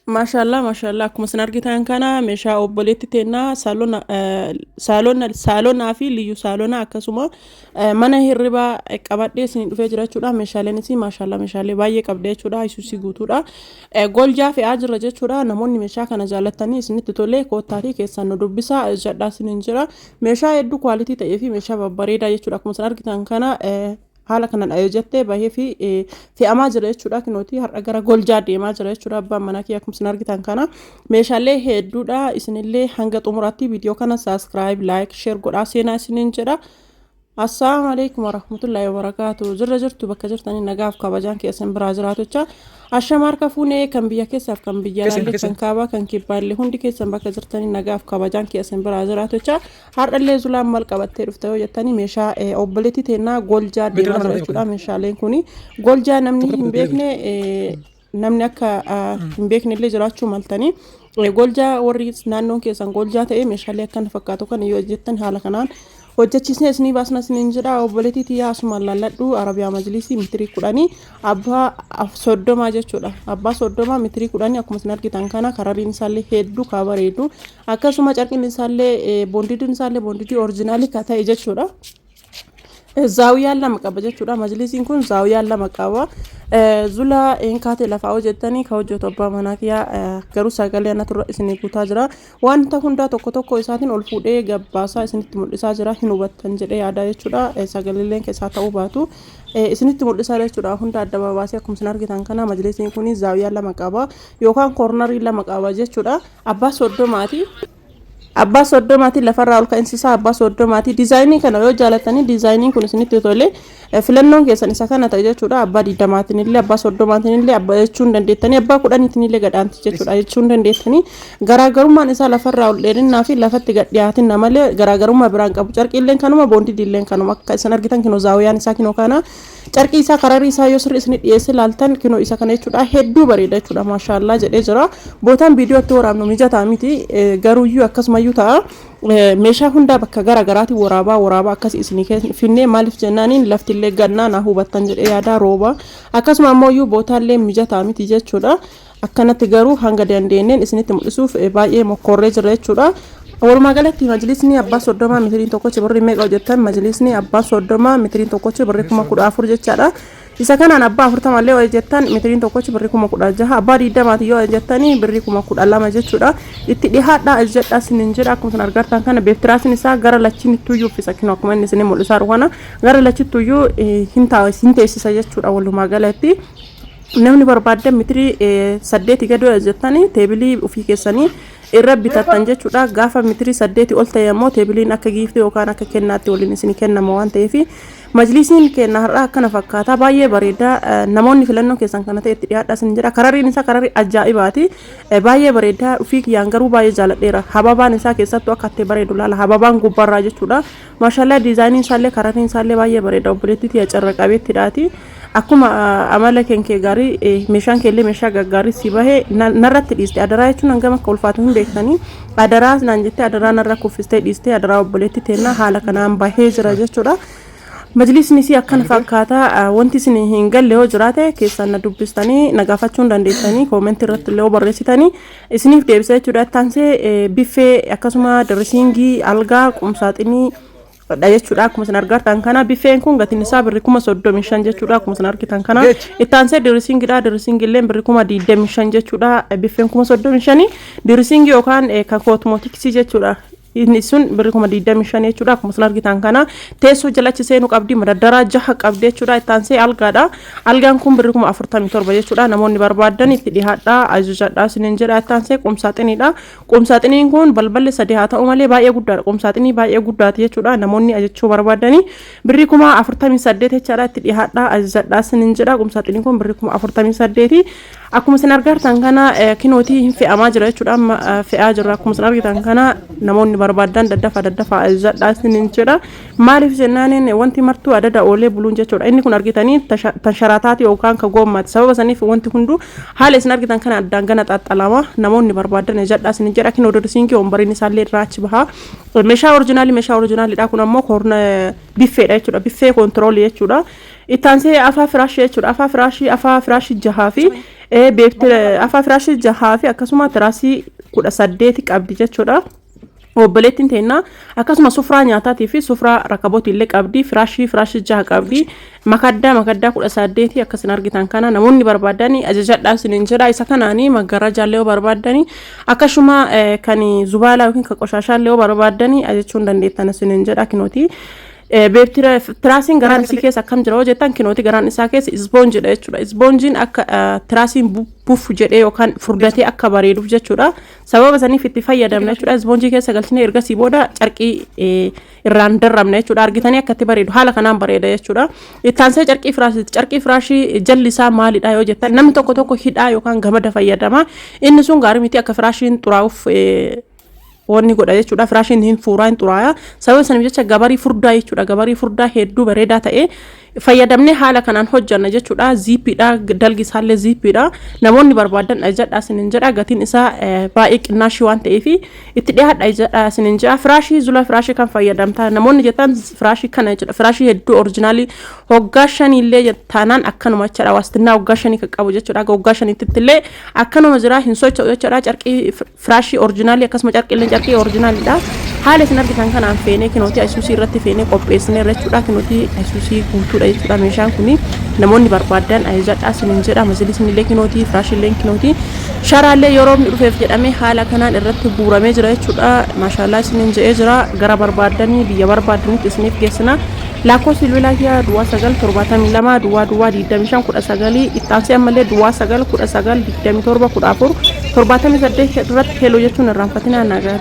Mashallah akkuma isin argitan kana meeshaa obboleetti teennaa saalonaa fi liyyuu saalonaa akkasuma mana hirribaa qabadhee isin dhufee jira jechuudha. Meeshaaleen isii meeshaalee baay'ee qabdee jechuudha. Isuusii guutuudha. Goljaa fe'aa jirra jechuudha. Namoonni meeshaa kana jaalatanii isinitti tolee koottaatii keessaan nu dubbisaa jedhaa isiniin jira. Meeshaa hedduu kwaalitii ta'ee fi meeshaa babbareedaa jechuudha. Akkuma isin argitan kana haala kanaan jettee bahee fi fe'amaa jira jechuudha. Kinooti har'a gara goljaa deemaa jira jechuudha. Abbaan manaa kiyya akkuma isin argitan kana meeshaalee hedduudha. Isinillee hanga xumuraatti viidiyoo kana subscribe, like, share godhaa seenaa isiniin jedha. Assalamu alaikum warahmatullahi wabarakatuh. Jirtu bakka jirtanii nagaaf kabajaan keessan biraa jiraatocha. Ashamarka fuunee kan biyya keessaaf kan biyya alaalee kan kaabaa kan kibbaallee hundi keessan bakka jirtanii nagaaf kabajaan keessan biraa jiraatocha. Har'allee zulaan mal qabattee dhufte yoo jettanii meeshaa obboleetti teennaa goljaa deemaa jira jechuudha. Meeshaaleen kuni goljaa namni hin beekne namni akka hin beeknellee jiraachuu maltanii goljaa warri naannoon keessan goljaa ta'e meeshaalee akkana fakkaatu kan yoo jettan haala kanaan hojjechiisnee isinii baasna isiniin jedha. Obboleettii tiyyaa asuma lalladhu Arabiyaa Majlisii mitirii 10 abbaa 30 jechuudha. Abbaa 30 mitirii 10 akkuma isin argitan kana karariin isaallee hedduu bareedu akkasuma carqiin isaallee boondidiin isaallee boondidii oriijinaalii ka ta'e jechuudha. Zaawiyaan lama qaba jechuudha. Majlisiin kun zaawiyaan lama qaba. Zula enkaate lafaa hojjettanii ka hojjetu abbaa manaa kiyyaa garuu sagalee ana turre isinii guutaa jira. Wanta hundaa tokko isaatiin ol fuudhee gabbaasaa isinitti mul'isaa jira. Hin hubattan jedhee yaada jechuudha. Sagaleen keessaa ta'uu baatu isinitti mul'isaa jechuudha. Hunda adda babaasee akkuma isin argitan kana majlisiin kun zaawiyaan lama qaba yookaan koornarii lama qaba jechuudha. Abbaa 30 Abbaa 30 lafarraa ol ka'insisaa abbaa 30 diizaayinii kana yoo jaalatanii diizaayiniin kun isinitti tole filannoon keessan isa kana ta'e jechuudha. Abbaa 20 illee abbaa 30 illee abbaa jechuun dandeettanii abbaa 10 illee gadhaanti jechuudha jechuun dandeettanii garaagarummaan isaa lafarraa ol dheerinnaa fi lafatti gad dhiyaatin malee garaagarummaa biraan qabu. Carqiilleen kanuma boondidiilleen kanuma akka isin argitan kinoo zaawiyaan isaa kinoo kana carqii isaa kararii isaa yoo sirri isin dhiyeesse ilaaltan kinoo isa kana jechuudha. Hedduu bareeda jechuudha. Maashaallah jedhee jira. Bootaan viidiyootti waraabnu mijataa miti garuuyyuu akkasuma ta'a meeshaa hunda bakka garagaraati waraabaa akkasii isinii finnee maaliif jennaaniin laftillee gannaa na hubattan jedhee yaada rooba akkasuma ammoo bootaallee mijataa miti jechuudha. Akkanatti garuu hanga dandeenyeen isinitti mul'isuuf baay'ee mokkorree jira jechuudha. Walumaa galatti majlisni abbaa 30 mitiriin tokkochi birrii meeqa hojjettan majlisni abbaa 30 mitiriin tokkochi birrii 14,000 jechaadha. Isa kanaan abbaa 40 illee hojjettan mitiriin tokkochi birrii 16,000 abbaa 20 yoo hojjettanii birrii 12,000 jechuudha. Itti dhihaadhaa jedhaa isiniin jedha. Akkuma isin argitan kana beektiraasin isaa gara lachiin tuyyuu uffisa kinoo akkuma inni isin mul'isaa kana gara lachiin tuyyuu hin teessisa jechuudha. Walumaa galatti namni barbaaddan mitirii 8 gadi hojjettanii teebilii ofii keessanii irra bitattan jechuudha. Gaafa mitirii 8 ol ta'e immoo teebiliin akka giiftii yookaan akka kennaatti waliin isin kennama waan ta'eef majlisiin kenna har'a akkana fakkaata baay'ee bareeda. Namoonni filannoo keessan kana ta'e itti dhiyaadhaa isin jedha. Karariin isaa kararii ajaa'ibaati baay'ee bareeda. Ofii kiyyaan garuu baay'ee jaaladheera. Hababaan isaa keessattuu akka itti bareedu laala hababaan gubbarraa jechuudha. Maashaallah diizaayiniin isaallee karariin isaallee baay'ee bareeda. Obboleettii tiyya carra qabeettiidhaati. Akkuma amala kenkee gaarii meeshaan keellee meeshaa gaggaarii si bahee narratti dhiiste adaraa jechuun hangam akka ulfaatu hin beektanii adaraa naan jettee adaraa narra kuffistee dhiiste adaraa obboleetti teennaa haala kanaan bahee jira jechuudha. Majlisni si akkana fakkaata wanti isin hin galle yoo jiraate keessan na dubbistanii na gaafachuu dandeessanii koomentii irratti illee barreessitanii isiniif deebisa jechuudha. Taansee biffee akkasuma dirisiingii algaa qumsaaxinii jechuudha. Akkuma isin argitan kana biffeen kun gatiin isaa birrii 35 jechuudha. Akkuma isin argitan kana ittaansee dirisiingiidha. Dirisiingillee birrii 25 jechuudha. Biffeen 35 dirisiingii yookaan kan kootimootiksii jechuudha. Inni sun birrii 25 jechuudha. Akkuma isin argitan kana teessoo jalachi seenu qabdi madaddaraa 6 qabdi jechuudha. Ittaansee algaadha. Algaan kun birrii 47 jechuudha. Namoonni barbaadan itti dhihaadhaa ajajadhaa isiniin jedha. Ittaansee qumsaaxiniidha. Qumsaaxiniin kun balballi 3 haa ta'u malee baay'ee guddaadha. Qumsaaxinii baay'ee guddaati jechuudha. Namoonni ajajachuu barbaadanii birrii 48 jechaadha. Itti dhihaadhaa ajajadhaa isiniin jedha. Qumsaaxiniin kun birrii 48 akkuma isin argitan kana kinootii fe'amaa jira jechuudha. Fe'aa jira akkuma isin argitan kana namoonni barbaadan daddafa ajajadhaa isiniin jedha. Maaliif jennaaniin wanti martuu adada oolee buluun jechuudha. Inni kun argitanii tansharaataati yookaan ka goommaati. Sababa saniif wanti hunduu haala isin argitan kana addaan gana xaxxalama. Namoonni barbaadan ajajadhaa isiniin jedha. Kinoo dirisiingii wombariin isaallee irraa achi baha. Meeshaa oriijinaaliidha kun ammoo koorna biffeedha jechuudha. Biffee koontiroolii jechuudha. Ittaansee afaa firaashii jechuudha. Afaa firaashii 6 fi beekti afaa firaashii jahaa fi akkasuma tiraasii 18 qabdi jechuudha. Obboleettiin teennaa akkasuma sufraa nyaataatii fi sufraa rakabooti illee qabdi. Firaashii jaha qabdi. Makaddaa 18 akkasin argitan kana namoonni barbaadanii ajajadhaa isiniin jedha. Isa kanaanii maggarajaa illee barbaadanii akkasuma kan zubaalaa yookiin kan qoshaashaa illee barbaadanii ajachuun dandeettan isiniin jedha kinooti. Beekti tiraasiin garaan isii keessa akkam jira hojjetan kinooti garaan isaa keessa ispoonjiidha jechuudha. Ispoonjiin akka tiraasiin buuf jedhee yookaan furdatee akka bareeduuf jechuudha. Sababa saniif itti fayyadamna jechuudha. Ispoonjii keessa galchine ergasii booda carqii irraan darramna jechuudha. Argitanii akka itti bareedu haala kanaan bareeda jechuudha. Ittaansee carqii firaashii jalli isaa maalidha yoo jettan namni tokko hidhaa yookaan gamada fayyadama. Inni sun gaarii miti akka firaashiin xuraa'uuf wanni godha jechuudha. Firaashiin hin fuuraa hin xuraaya. Sababa saniif jecha gabarii furdaa jechuudha. Gabarii furdaa hedduu bareedaa ta'e fayyadamne haala kanaan hojjanna jechuudha. Ziippiidha dalgi isaallee ziippiidha. Namoonni barbaadan ajajadhaa isiniin jedha. Gatiin isaa baay'ee qinnaashii waan ta'eef itti dhiyaadha ajajadhaa isiniin jedha. Firaashii zula firaashii kan fayyadamta namoonni jettan firaashii kana jechuudha. Firaashii hedduu oriijinaalii hoggaa 5 illee taanaan akkanuma jechuudha. Waastinaa hoggaa 5 kan qabu jechuudha. Hoggaa 5 illee akkanuma jira hin socho'u jechuudha. Carqii firaashii oriijinaalii akkasuma carqii oriijinaaliidha. Haala isin argitan kanaan feenee kinooti isuusii irratti feenee qopheessine jechuudha. Kinooti isuusii guutuudha jechuudha. Meeshaan kuni namoonni barbaadan ajajadhaa isiniin jedha. Mazilisni illee kinooti, firaashiin illee kinooti. Sharaallee yeroo inni dhufeef jedhamee haala kanaan irratti buuramee jira jechuudha. Maashaallah isiniin jedhee jira. Gara barbaadanii biyya barbaadanitti isiniif geessina. Lakkoofsi bilbilaa duwwaa 972 duwwaa 25 19 ittaansee ammallee duwwaa 9 19 27 14 78 irratti heloo jechuun irraanfatinaa nagaa.